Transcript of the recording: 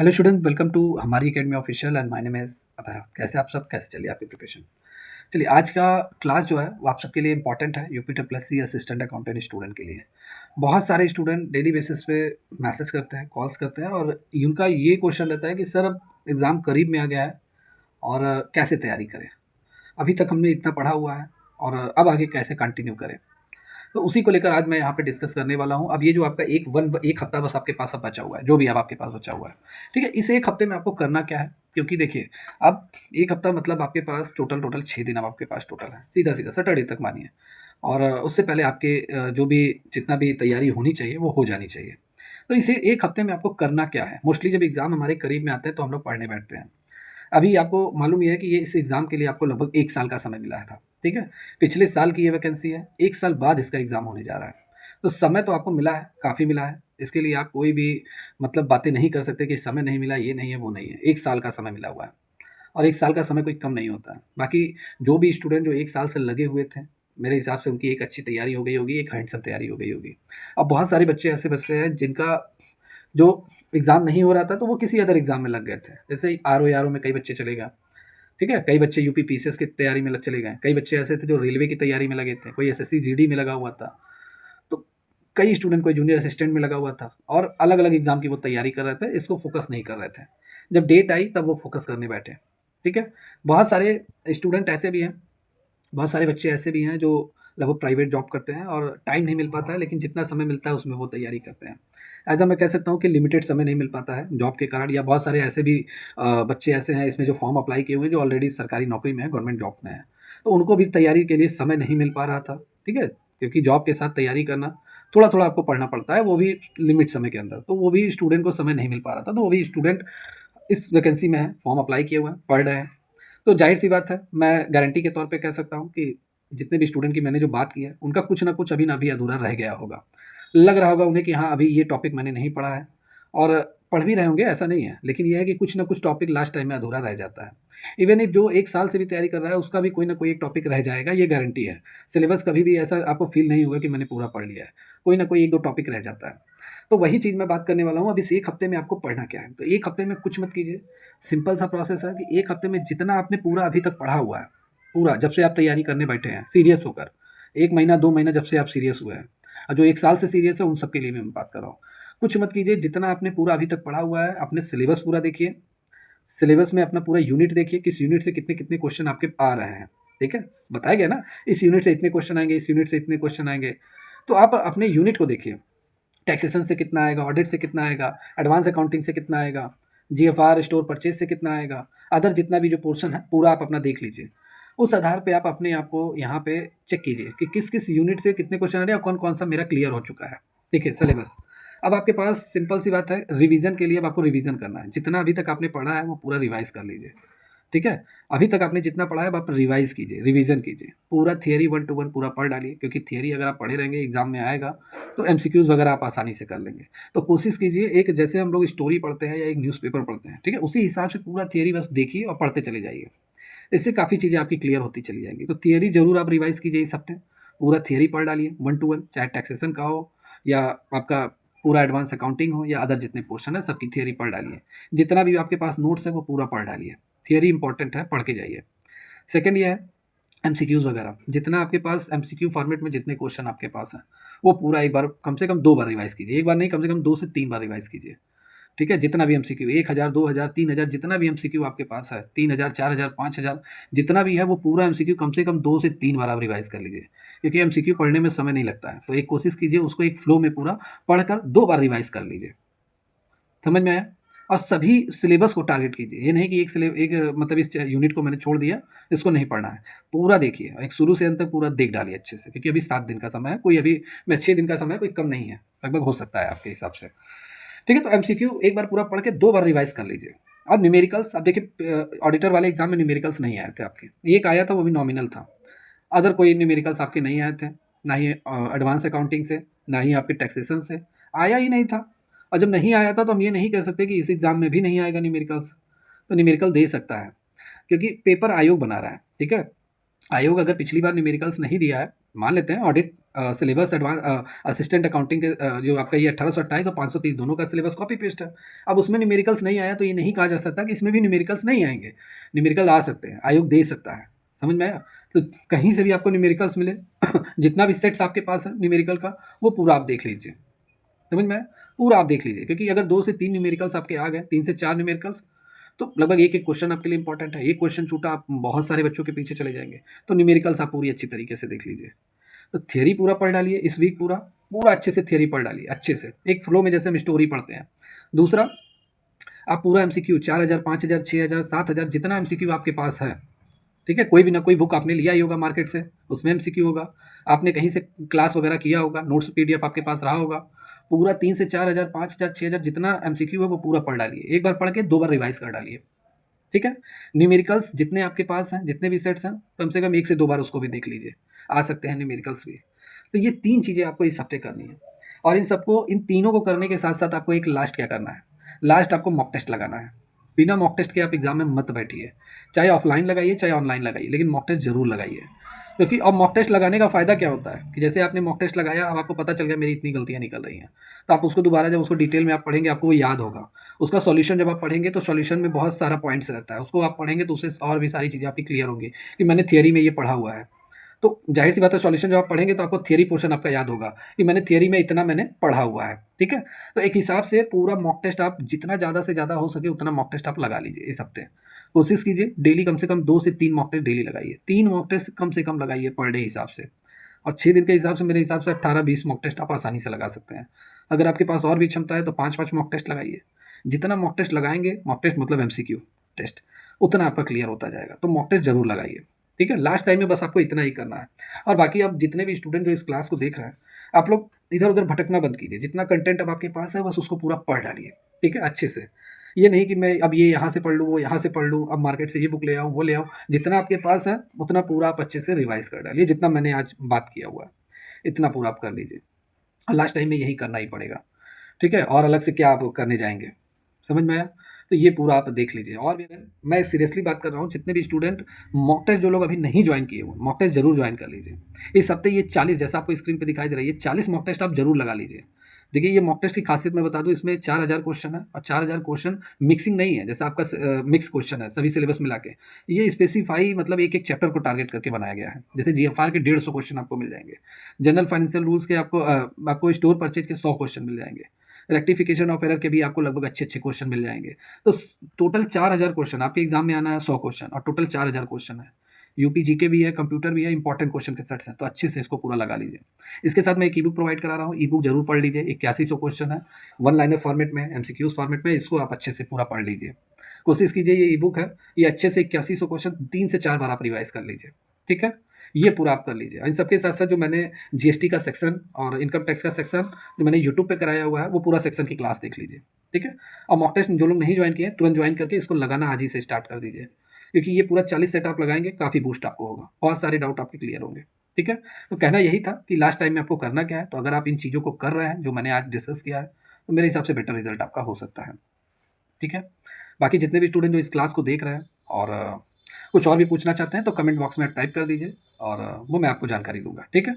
Hello student, welcome to हमारी academy official and my name is Abhay. कैसे आप सब, कैसे चलिए आपकी प्रिपरेशन? चलिए, आज का क्लास जो है वो आप सबके लिए इंपॉर्टेंट है, UP triple C assistant accountant student के लिए। बहुत सारे स्टूडेंट डेली बेसिस पे मैसेज करते हैं, कॉल्स करते हैं और उनका ये क्वेश्चन रहता है कि सर अब एग्ज़ाम करीब में आ गया है और कैसे तैयारी करें? अभी तक हमने इतना पढ़ा हुआ है और अब आगे कैसे कंटिन्यू करें? तो उसी को लेकर आज मैं यहाँ पे डिस्कस करने वाला हूँ। अब ये जो आपका एक हफ्ता बस आपके पास अब बचा हुआ है, जो भी अब आपके पास बचा हुआ है, ठीक है? इस 1 हफ्ते में आपको करना क्या है? क्योंकि देखिए, अब 1 हफ्ता मतलब आपके पास टोटल 6 दिन अब आपके पास टोटल है, सीधा-सीधा सैटरडे तक मानिए। और उससे पहले आपके जो भी जितना भी तैयारी होनी चाहिए, वो हो जानी चाहिए। तो इसे 1 हफ्ते में आपको करना क्या है? मोस्टली जब एग्ज़ाम हमारे करीब में आते हैं, तो हम लोग पढ़ने बैठते हैं। अभी आपको मालूम ही है कि ये इस एग्ज़ाम के लिए आपको लगभग 1 साल का समय मिला था, ठीक है? पिछले साल की ये वैकेंसी है, 1 साल बाद इसका एग्ज़ाम होने जा रहा है। तो समय तो आपको मिला है, काफ़ी मिला है। इसके लिए आप कोई भी मतलब बातें नहीं कर सकते कि समय नहीं मिला, ये नहीं है, वो नहीं है। 1 साल का समय मिला हुआ है और 1 साल का समय कोई कम नहीं होता है। बाकी जो भी स्टूडेंट जो 1 साल से लगे हुए थे, मेरे हिसाब से उनकी एक अच्छी तैयारी हो गई होगी, एक हैंडसम तैयारी हो गई होगी। अब बहुत सारे बच्चे ऐसे बचते हैं जिनका जो एग्ज़ाम नहीं हो रहा था, तो वो किसी अदर एग्ज़ाम में लग गए थे। जैसे आरओ-आरओ में कई बच्चे चले गए, ठीक है? कई बच्चे यूपी पीसीएस की तैयारी में लग चले गए। कई बच्चे ऐसे थे जो रेलवे की तैयारी में लगे थे, कोई एसएससी जीडी में लगा हुआ था। तो कई स्टूडेंट कोई जूनियर असिस्टेंट में लगा हुआ था और अलग-अलग एग्ज़ाम की वो तैयारी कर रहे थे, इसको फ़ोकस नहीं कर रहे थे। जब डेट आई तब वो फ़ोकस करने बैठे, ठीक है? बहुत सारे स्टूडेंट ऐसे भी हैं, बहुत सारे बच्चे ऐसे भी हैं जो लगभग प्राइवेट जॉब करते हैं और टाइम नहीं मिल पाता है, लेकिन जितना समय मिलता है उसमें वो तैयारी करते हैं। ऐसा मैं कह सकता हूँ कि लिमिटेड समय नहीं मिल पाता है जॉब के कारण, या बहुत सारे ऐसे भी बच्चे ऐसे हैं इसमें जो फॉर्म अप्लाई किए हुए हैं जो ऑलरेडी सरकारी नौकरी में है, गवर्नमेंट जॉब में है। तो उनको भी तैयारी के लिए समय नहीं मिल पा रहा था, ठीक है? क्योंकि जॉब के साथ तैयारी करना, थोड़ा-थोड़ा आपको पढ़ना पड़ता है, वो भी लिमिट समय के अंदर। तो वो भी स्टूडेंट को समय नहीं मिल पा रहा था, तो वो भी स्टूडेंट इस वैकेंसी में है, फॉर्म अप्लाई किए हुए हैं, पढ़ रहे हैं। तो ज़ाहिर-सी बात है, मैं गारंटी के तौर पे कह सकता हूँ कि जितने भी स्टूडेंट की मैंने जो बात की है, उनका कुछ ना कुछ अभी ना अभी अधूरा रह गया होगा। लग रहा होगा उन्हें कि हाँ, अभी ये टॉपिक मैंने नहीं पढ़ा है और पढ़ भी रहे होंगे, ऐसा नहीं है। लेकिन ये है कि कुछ ना कुछ टॉपिक लास्ट टाइम में अधूरा रह जाता है। इवन इफ जो 1 साल से भी तैयारी कर रहा है, उसका भी कोई ना कोई एक टॉपिक रह जाएगा, ये गारंटी है। सिलेबस कभी भी ऐसा आपको फ़ील नहीं होगा कि मैंने पूरा पढ़ लिया है। कोई ना कोई 1-2 टॉपिक रह जाता है। तो वही चीज़ मैं बात करने वाला हूँ, अब इस 1 हफ्ते में आपको पढ़ना क्या है? तो 1 हफ्ते में कुछ मत कीजिए, सिंपल सा प्रोसेस है कि 1 हफ्ते में जितना आपने पूरा अभी तक पढ़ा हुआ है, पूरा जब से आप तैयारी करने बैठे हैं, सीरियस होकर, 1 महीना, 2 महीना जब से आप सीरियस हुए हैं और जो 1 साल से सीरियस है, उन सबके लिए भी मैं बात कर रहा हूँ। कुछ मत कीजिए, जितना आपने पूरा अभी तक पढ़ा हुआ है, अपने सिलेबस पूरा देखिए। सिलेबस में अपना पूरा यूनिट देखिए, किस यूनिट से कितने-कितने क्वेश्चन आपके आ रहे हैं, ठीक है? बताया गया ना, इस यूनिट से इतने क्वेश्चन आएँगे, इस यूनिट से इतने क्वेश्चन आएँगे। तो आप अपने यूनिट को देखिए, टैक्सेशन से कितना आएगा, ऑडिट से कितना आएगा, एडवांस अकाउंटिंग से कितना आएगा, जीएफआर, स्टोर परचेज़ से कितना आएगा, अदर जितना भी जो पोर्शन है, पूरा आप अपना देख लीजिए। उस आधार पे आप अपने आप को यहाँ पे चेक कीजिए कि किस-किस यूनिट से कितने क्वेश्चन आ रहे हैं और कौन-कौन सा मेरा क्लियर हो चुका है। देखिए सिलेबस, अब आपके पास सिंपल सी बात है, रिवीज़न के लिए अब आपको रिवीज़न करना है। जितना अभी तक आपने पढ़ा है, वो पूरा रिवाइज़ कर लीजिए। ठीक है? अभी तक आपने जितना पढ़ा है अब आप रिवाइज़ कीजिए, रिवीज़न कीजिए। पूरा थियरी 1 टू 1 पूरा पढ़ डालिए, क्योंकि थियरी अगर आप पढ़े रहेंगे एग्ज़ाम में आएगा, तो एमसीक्यूज़ वगैरह आप आसानी से कर लेंगे। तो कोशिश कीजिए, एक जैसे हम लोग स्टोरी पढ़ते हैं या एक न्यूज़पेपर पढ़ते हैं, ठीक है? उसी हिसाब से पूरा थियरी बस देखिए और पढ़ते चले जाइए। इससे काफ़ी चीज़ें आपकी क्लियर होती चली जाएँगी। तो थियरी ज़रूर आप रिवाइज़ कीजिए इस हफ्ते। पूरा थियरी पढ़ डालिए 1 टू 1, चाहे टैक्सेशन का हो या आपका पूरा एडवांस अकाउंटिंग हो या अदर जितने पोर्शन है, सबकी थियरी पढ़ डालिए। जितना भी आपके पास नोट्स है, वो पूरा पढ़ डालिए। थियरी इंपॉर्टेंट है, पढ़ के जाइए। सेकंड ये है एमसीक्यूज़ वगैरह, जितना आपके पास एमसीक्यू फॉर्मेट में जितने क्वेश्चन आपके पास हैं, वो पूरा एक बार कम से कम 2 बार रिवाइज़ कीजिए। एक बार नहीं, कम से कम 2 से 3 बार रिवाइज़ कीजिए। ठीक है? जितना भी एमसीक्यू 1000, 2000, 3000 जितना भी एमसीक्यू आपके पास है, 3000, 4000, 5000 जितना भी है, वो पूरा एमसीक्यू कम से कम 2 से 3 बार आप रिवाइज़ कर लीजिए। क्योंकि एमसीक्यू पढ़ने में समय नहीं लगता है। तो एक कोशिश कीजिए उसको एक फ्लो में पूरा पढ़कर 2 बार रिवाइज़ कर लीजिए। समझ में आया? और सभी सिलेबस को टारगेट कीजिए। ये नहीं कि एक मतलब इस यूनिट को मैंने छोड़ दिया, इसको नहीं पढ़ना है। पूरा देखिए, एक शुरू से अंत तक पूरा देख डालिए अच्छे से, क्योंकि अभी 7 दिन का समय है, कोई अभी मैं 6 दिन का समय है, कोई कम नहीं है। लगभग हो सकता है आपके हिसाब से। ठीक है? तो एमसीक्यू एक बार पूरा पढ़ के 2 बार रिवाइज़ कर लीजिए। और न्यूमेरिकल्स, अब देखिए ऑडिटर वाले एग्ज़ाम में न्यूमेरिकल्स नहीं आए थे आपके। एक आया था, वो भी नॉमिनल था। अदर कोई न्यूमेरिकल्स आपके नहीं आए थे, ना ही एडवांस अकाउंटिंग से, ना ही आपके टैक्सेशन से, आया ही नहीं था। और जब नहीं आया था तो हम ये नहीं कह सकते कि इस एग्ज़ाम में भी नहीं आएगा न्यूमेरिकल्स। तो न्यूमेरिकल दे सकता है, क्योंकि पेपर आयोग बना रहा है, ठीक है? आयोग अगर पिछली बार न्यूमेरिकल्स नहीं दिया है, मान लेते हैं ऑडिट सिलेबस असिस्टेंट अकाउंटिंग के जो आपका ये 1828 और 530 दोनों का सिलेबस कॉपी पेस्ट है। अब उसमें न्यूमेरिकल्स नहीं आया तो ये नहीं कहा जा सकता कि इसमें भी न्यूमेरिकल्स नहीं आएँगे। न्यूमेरिकल आ सकते हैं, आयोग दे सकता है। समझ में आया? तो कहीं से भी आपको न्यूमेरिकल्स मिले जितना भी सेट्स आपके पास है न्यूमेरिकल का, वो पूरा आप देख लीजिए। समझ में आया? पूरा आप देख लीजिए, क्योंकि अगर 2 से 3 न्यूमेरिकल्स आपके आ गए, 3 से 4 न्यूमेरिकल्स, तो लगभग एक-एक क्वेश्चन आपके लिए इंपॉर्टेंट है। एक क्वेश्चन छूटा, आप बहुत सारे बच्चों के पीछे चले जाएँगे। तो न्यूमेरिकल्स आप पूरी अच्छी तरीके से देख लीजिए। तो थ्योरी पूरा पढ़ डालिए इस वीक पूरा, पूरा अच्छे से थ्योरी पढ़ डालिए, अच्छे से। एक फ्लो में जैसे हम स्टोरी पढ़ते हैं। दूसरा, आप पूरा एमसीक्यू 4000, 5000, 6000, 7000 जितना एमसीक्यू आपके पास है, ठीक है? कोई भी ना कोई बुक आपने लिया ही होगा मार्केट से, उसमें एमसीक्यू होगा। आपने कहीं से क्लास वगैरह किया होगा, नोट्स पीडीएफ आपके पास रहा होगा। पूरा 3 से 4000, 5000, 6000 जितना एमसीक्यू है वो पूरा पढ़ डालिए। एक बार पढ़ के 2 बार रिवाइज़ कर डालिए, ठीक है? न्यूमेरिकल्स जितने आपके पास हैं, जितने भी सेट्स हैं, कम से कम 1 से 2 बार उसको भी देख लीजिए। आ सकते हैं न्यूमेरिकल्स भी। तो ये 3 चीज़ें आपको इस हफ्ते करनी है, और इन तीनों को करने के साथ-साथ आपको एक लास्ट क्या करना है, लास्ट आपको मॉक टेस्ट लगाना है। बिना मॉक टेस्ट के आप एग्ज़ाम में मत बैठिए। चाहे ऑफ़लाइन लगाइए, चाहे ऑनलाइन लगाइए, लेकिन मॉक टेस्ट ज़रूर लगाइए। क्योंकि अब मॉक टेस्ट लगाने का फ़ायदा क्या होता है कि जैसे आपने मॉक टेस्ट लगाया, अब आपको पता चल गया मेरी इतनी गलतियाँ निकल रही हैं। तो आप उसको दोबारा जब उसको डिटेल में आप पढ़ेंगे, आपको वो याद होगा। उसका सॉल्यूशन जब आप पढ़ेंगे तो सॉल्यूशन में बहुत सारा पॉइंट्स रहता है। उसको आप पढ़ेंगे तो उससे और भी सारी चीज़ें आपकी क्लियर होंगी कि मैंने थियरी में ये पढ़ा हुआ है। तो ज़ाहिर-सी बात है, सॉल्यूशन जब आप पढ़ेंगे तो आपको थियरी पोर्शन आपका याद होगा कि मैंने थियरी में इतना मैंने पढ़ा हुआ है, ठीक है? तो एक हिसाब से पूरा मॉक टेस्ट आप जितना ज़्यादा से ज़्यादा हो सके उतना मॉक टेस्ट आप लगा लीजिए इस हफ्ते। कोशिश कीजिए डेली कम से कम 2 से 3 मॉक टेस्ट डेली लगाइए। 3 मॉक टेस्ट कम से कम लगाइए पर डे हिसाब से, और 6 दिन के हिसाब से मेरे हिसाब से 18-20 मॉक टेस्ट आप आसानी से लगा सकते हैं। अगर आपके पास और भी क्षमता है तो 5-5 मॉक टेस्ट लगाइए। जितना मॉक टेस्ट लगाएँगे, मॉक टेस्ट मतलब एमसीक्यू टेस्ट, उतना आपका क्लियर होता जाएगा। तो मॉक टेस्ट ज़रूर लगाइए, ठीक है? लास्ट टाइम में बस आपको इतना ही करना है। और बाकी आप जितने भी स्टूडेंट जो इस क्लास को देख रहे हैं, आप लोग इधर-उधर भटकना बंद कीजिए। जितना कंटेंट अब आपके पास है बस उसको पूरा पढ़ डालिए, ठीक है? अच्छे से। ये नहीं कि मैं अब ये यहाँ से पढ़ लूँ, वो यहाँ से पढ़ लूँ, अब मार्केट से ये बुक ले आऊँ, वो ले आऊँ। जितना आपके पास है उतना पूरा आप अच्छे से रिवाइज़ कर डालिए, जितना मैंने आज बात किया हुआ है, इतना पूरा आप कर लीजिए। और लास्ट टाइम में यही करना ही पड़ेगा, ठीक है? और अलग से क्या आप करने जाएँगे, समझ में आया? तो ये पूरा आप देख लीजिए। और भी अगर मैं सीरियसली बात कर रहा हूँ, जितने भी स्टूडेंट मॉक टेस्ट जो लोग अभी नहीं जॉइन किए हुए, मॉक टेस्ट ज़रूर जॉइन कर लीजिए। इस हफ्ते ये 40, जैसा आपको स्क्रीन पे दिखाई दे रहा है, ये 40 मॉक टेस्ट आप ज़रूर लगा लीजिए। देखिए, ये मॉक टेस्ट की खासियत मैं बता दूँ, इसमें 4000 क्वेश्चन है, और 4000 क्वेश्चन मिक्सिंग नहीं है, जैसा आपका मिक्स क्वेश्चन है सभी सिलेबस मिला के। ये स्पेसिफ़ाई मतलब एक-एक चैप्टर को टारगेट करके बनाया गया है। जैसे जीएफआर के 150 क्वेश्चन आपको मिल जाएँगे। जनरल फाइनेंशियल रूल्स के आपको स्टोर परचेज़ के 100 क्वेश्चन मिल जाएँगे। रेक्टिफिकेशन ऑफ एरर के भी आपको लगभग अच्छे-अच्छे क्वेश्चन मिल जाएँगे। तो टोटल 4000 क्वेश्चन आपके एग्ज़ाम में आना है, 100 क्वेश्चन, और टोटल 4000 क्वेश्चन है। यूपी जीके भी है, कंप्यूटर भी है, इंपॉर्टेंट क्वेश्चन के सेट्स हैं, तो अच्छे से इसको पूरा लगा लीजिए। इसके साथ मैं एक ई-बुक प्रोवाइड करा रहा हूँ, ई-बुक ज़रूर पढ़ लीजिए। 8100 क्वेश्चन है, वन लाइनर फॉर्मेट में, एमसीक्यूज़ फॉर्मेट में, इसको आप अच्छे से पूरा पढ़ लीजिए। कोशिश कीजिए ये ई-बुक है, ये अच्छे से 8100 क्वेश्चन 3 से 4 बार आप रिवाइज़ कर लीजिए, ठीक है? ये पूरा आप कर लीजिए। इन सबके साथ-साथ जो मैंने जीएसटी का सेक्शन और इनकम टैक्स का सेक्शन जो मैंने यूट्यूब पे कराया हुआ है, वो पूरा सेक्शन की क्लास देख लीजिए, ठीक है? और मॉक टेस्ट जो लोग नहीं जॉइन किए हैं, तुरंत जॉइन करके इसको लगाना आज ही से स्टार्ट कर दीजिए। क्योंकि ये पूरा 40 सेट आप लगाएँगे, काफ़ी बूस्ट आपको होगा। बहुत सारे डाउट आपके क्लियर होंगे, ठीक है? तो कहना यही था कि लास्ट टाइम में आपको करना क्या है, तो अगर आप इन चीज़ों को कर रहे हैं, जो मैंने आज डिस्कस किया है, तो मेरे हिसाब से बेटर रिज़ल्ट आपका हो सकता है, ठीक है? बाकी जितने भी स्टूडेंट जो इस क्लास को देख रहे हैं और कुछ और भी पूछना चाहते हैं, तो कमेंट बॉक्स में आप टाइप कर दीजिए, और वो मैं आपको जानकारी दूँगा, ठीक है?